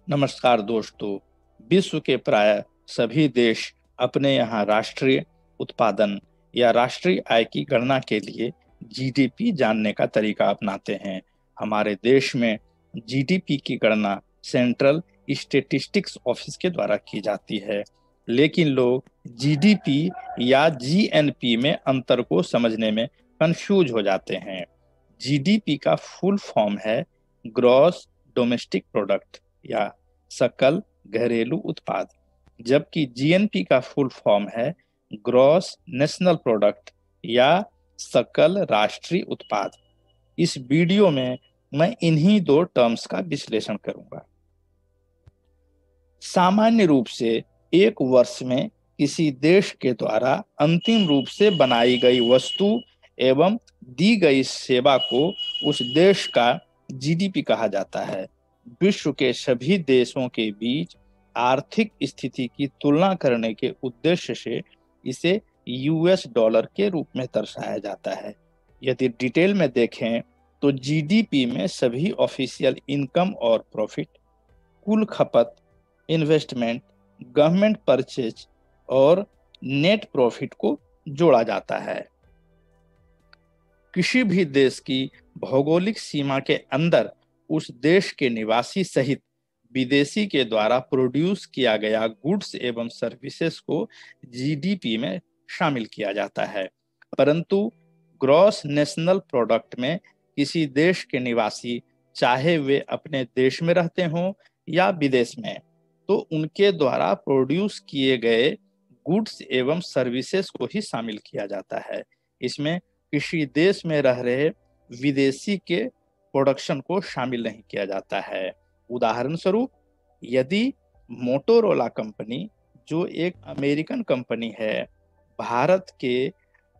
नमस्कार दोस्तों। विश्व के प्राय सभी देश अपने यहाँ राष्ट्रीय उत्पादन या राष्ट्रीय आय की गणना के लिए जीडीपी जानने का तरीका अपनाते हैं। हमारे देश में जीडीपी की गणना सेंट्रल स्टेटिस्टिक्स ऑफिस के द्वारा की जाती है, लेकिन लोग जीडीपी या जीएनपी में अंतर को समझने में कंफ्यूज हो जाते हैं। जीडीपी का फुल फॉर्म है ग्रॉस डोमेस्टिक प्रोडक्ट या सकल घरेलू उत्पाद, जबकि जीएनपी का फुल फॉर्म है ग्रॉस नेशनल प्रोडक्ट या सकल राष्ट्रीय उत्पाद। इस वीडियो में मैं इन्हीं दो टर्म्स का विश्लेषण करूंगा। सामान्य रूप से एक वर्ष में किसी देश के द्वारा अंतिम रूप से बनाई गई वस्तु एवं दी गई सेवा को उस देश का जीडीपी कहा जाता है। विश्व के सभी देशों के बीच आर्थिक स्थिति की तुलना करने के उद्देश्य से इसे यूएस डॉलर के रूप में दर्शाया जाता है। यदि डिटेल में देखें तो जीडीपी में सभी ऑफिशियल इनकम और प्रॉफिट, कुल खपत, इन्वेस्टमेंट, गवर्नमेंट परचेज और नेट प्रॉफिट को जोड़ा जाता है। किसी भी देश की भौगोलिक सीमा के अंदर उस देश के निवासी सहित विदेशी के द्वारा प्रोड्यूस किया गया गुड्स एवं सर्विसेज को जीडीपी में शामिल किया जाता है। परंतु ग्रॉस नेशनल प्रोडक्ट में किसी देश के निवासी, चाहे वे अपने देश में रहते हों या विदेश में, तो उनके द्वारा प्रोड्यूस किए गए गुड्स एवं सर्विसेज को ही शामिल किया जाता है। इसमें किसी देश में रह रहे विदेशी के प्रोडक्शन को शामिल नहीं किया जाता है। उदाहरण स्वरूप, यदि मोटोरोला कंपनी, जो एक अमेरिकन कंपनी है, भारत के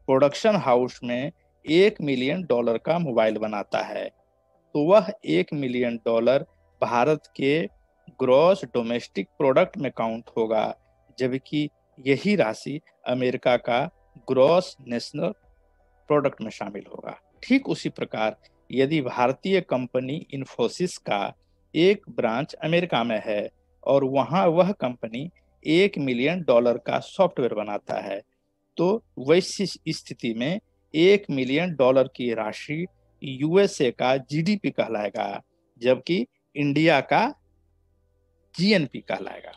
प्रोडक्शन हाउस में $1 मिलियन का मोबाइल बनाता है, तो वह $1 मिलियन भारत के ग्रॉस डोमेस्टिक प्रोडक्ट में काउंट होगा, जबकि यही राशि अमेरिका का ग्रॉस नेशनल प्रोडक्ट में शामिल होगा। ठीक उसी प्रकार यदि भारतीय कंपनी इन्फोसिस का एक ब्रांच अमेरिका में है और वहां वह कंपनी $1 मिलियन का सॉफ्टवेयर बनाता है, तो वैसी स्थिति में $1 मिलियन की राशि यूएसए का जीडीपी कहलाएगा, जबकि इंडिया का जीएनपी कहलाएगा।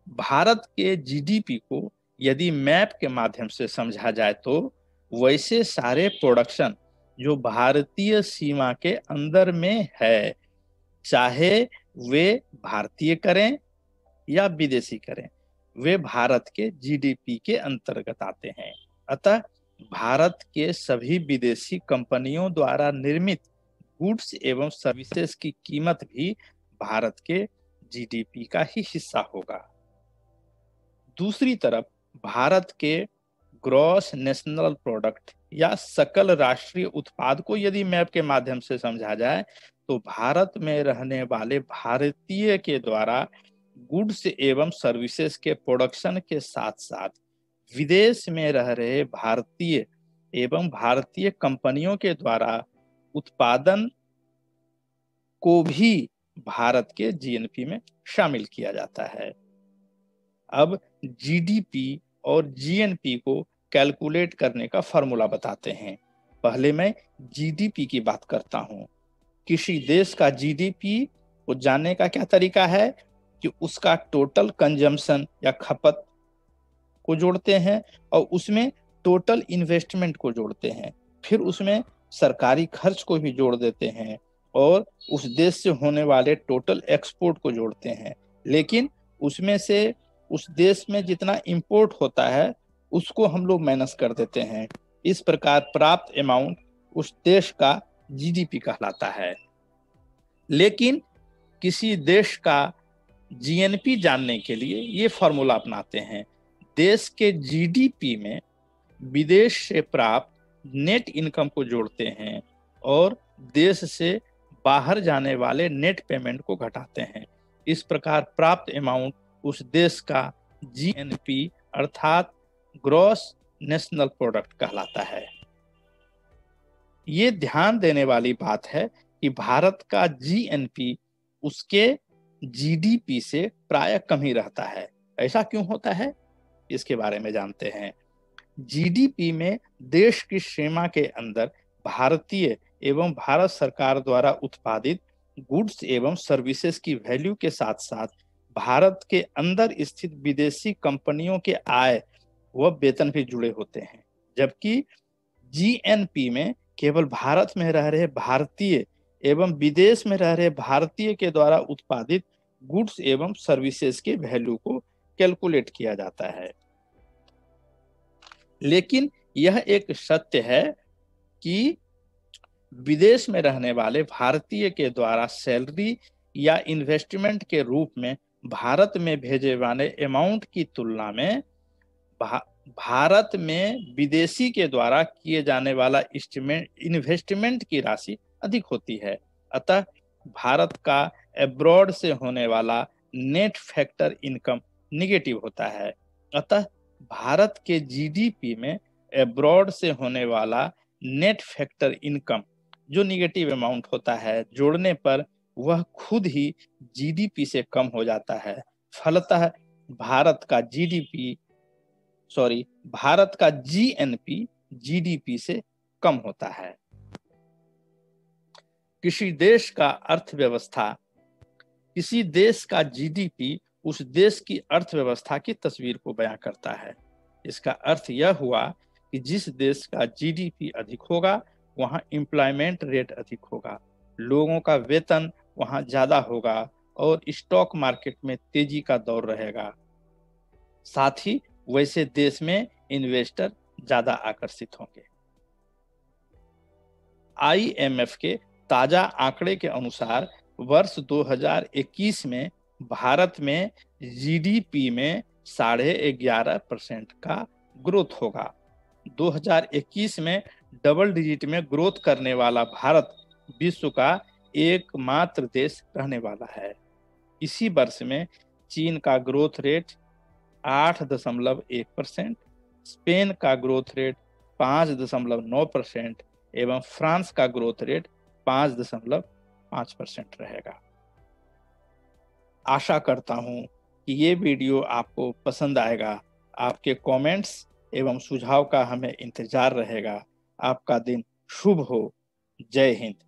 भारत के जीडीपी को यदि मैप के माध्यम से समझा जाए तो वैसे सारे प्रोडक्शन जो भारतीय सीमा के अंदर में है, चाहे वे भारतीय करें या विदेशी करें, वे भारत के जीडीपी के अंतर्गत आते हैं। अतः भारत के सभी विदेशी कंपनियों द्वारा निर्मित गुड्स एवं सर्विसेज की कीमत भी भारत के जीडीपी का ही हिस्सा होगा। दूसरी तरफ भारत के ग्रॉस नेशनल प्रोडक्ट या सकल राष्ट्रीय उत्पाद को यदि मैप के माध्यम से समझा जाए तो भारत में रहने वाले भारतीय के द्वारा गुड्स एवं सर्विसेज के प्रोडक्शन के साथ साथ विदेश में रह रहे भारतीय एवं भारतीय कंपनियों के द्वारा उत्पादन को भी भारत के जीएनपी में शामिल किया जाता है। अब जीडीपी और जीएनपी को कैलकुलेट करने का फॉर्मूला बताते हैं। पहले मैं जीडीपी की बात करता हूं। किसी देश का जीडीपी को जानने का क्या तरीका है कि उसका टोटल कंजम्पशन या खपत को जोड़ते हैं और उसमें टोटल इन्वेस्टमेंट को जोड़ते हैं, फिर उसमें सरकारी खर्च को भी जोड़ देते हैं और उस देश से होने वाले टोटल एक्सपोर्ट को जोड़ते हैं। लेकिन उसमें से उस देश में जितना इंपोर्ट होता है उसको हम लोग माइनस कर देते हैं। इस प्रकार प्राप्त अमाउंट उस देश का जीडीपी कहलाता है। लेकिन किसी देश का जीएनपी जानने के लिए ये फॉर्मूला अपनाते हैं। देश के जीडीपी में विदेश से प्राप्त नेट इनकम को जोड़ते हैं और देश से बाहर जाने वाले नेट पेमेंट को घटाते हैं। इस प्रकार प्राप्त अमाउंट उस देश का जीएनपी अर्थात ग्रॉस नेशनल प्रोडक्ट कहलाता है। ये ध्यान देने वाली बात है कि भारत का जीएनपी उसके जीडीपी से प्राय कम ही रहता है। ऐसा क्यों होता है, इसके बारे में जानते हैं। जीडीपी में देश की सीमा के अंदर भारतीय एवं भारत सरकार द्वारा उत्पादित गुड्स एवं सर्विसेज की वैल्यू के साथ साथ भारत के अंदर स्थित विदेशी कंपनियों के आय व वेतन भी जुड़े होते हैं। जबकि जीएनपी में केवल भारत में रह रहे भारतीय एवं विदेश में रह रहे भारतीय के द्वारा उत्पादित गुड्स एवं सर्विसेज के वैल्यू को कैलकुलेट किया जाता है। लेकिन यह एक सत्य है कि विदेश में रहने वाले भारतीय के द्वारा सैलरी या इन्वेस्टमेंट के रूप में भारत में भेजे जाने अमाउंट की तुलना में भारत में विदेशी के द्वारा किए जाने वाला इन्वेस्टमेंट की राशि अधिक होती है। अतः भारत का अब्रॉड से होने वाला नेट फैक्टर इनकम निगेटिव होता है। अतः भारत के जीडीपी में अब्रॉड से होने वाला नेट फैक्टर इनकम जो निगेटिव अमाउंट होता है, जोड़ने पर वह खुद ही जीडीपी से कम हो जाता है। फलतः भारत का जीएनपी जीडीपी से कम होता है। किसी देश का जीडीपी उस देश की अर्थव्यवस्था की तस्वीर को बयां करता है। इसका अर्थ यह हुआ कि जिस देश का जीडीपी अधिक होगा वहां एम्प्लॉयमेंट रेट अधिक होगा, लोगों का वेतन वहां ज्यादा होगा और स्टॉक मार्केट में तेजी का दौर रहेगा। साथ ही वैसे देश में इन्वेस्टर ज्यादा आकर्षित होंगे। आईएमएफ के ताजा आंकड़े के अनुसार वर्ष 2021 में भारत में जीडीपी में 11.5% का ग्रोथ होगा। 2021 में डबल डिजिट में ग्रोथ करने वाला भारत विश्व का एकमात्र देश रहने वाला है। इसी वर्ष में चीन का ग्रोथ रेट 8.1%, स्पेन का ग्रोथ रेट 5.9% एवं फ्रांस का ग्रोथ रेट 5.5% रहेगा। आशा करता हूं कि ये वीडियो आपको पसंद आएगा। आपके कमेंट्स एवं सुझाव का हमें इंतजार रहेगा। आपका दिन शुभ हो। जय हिंद।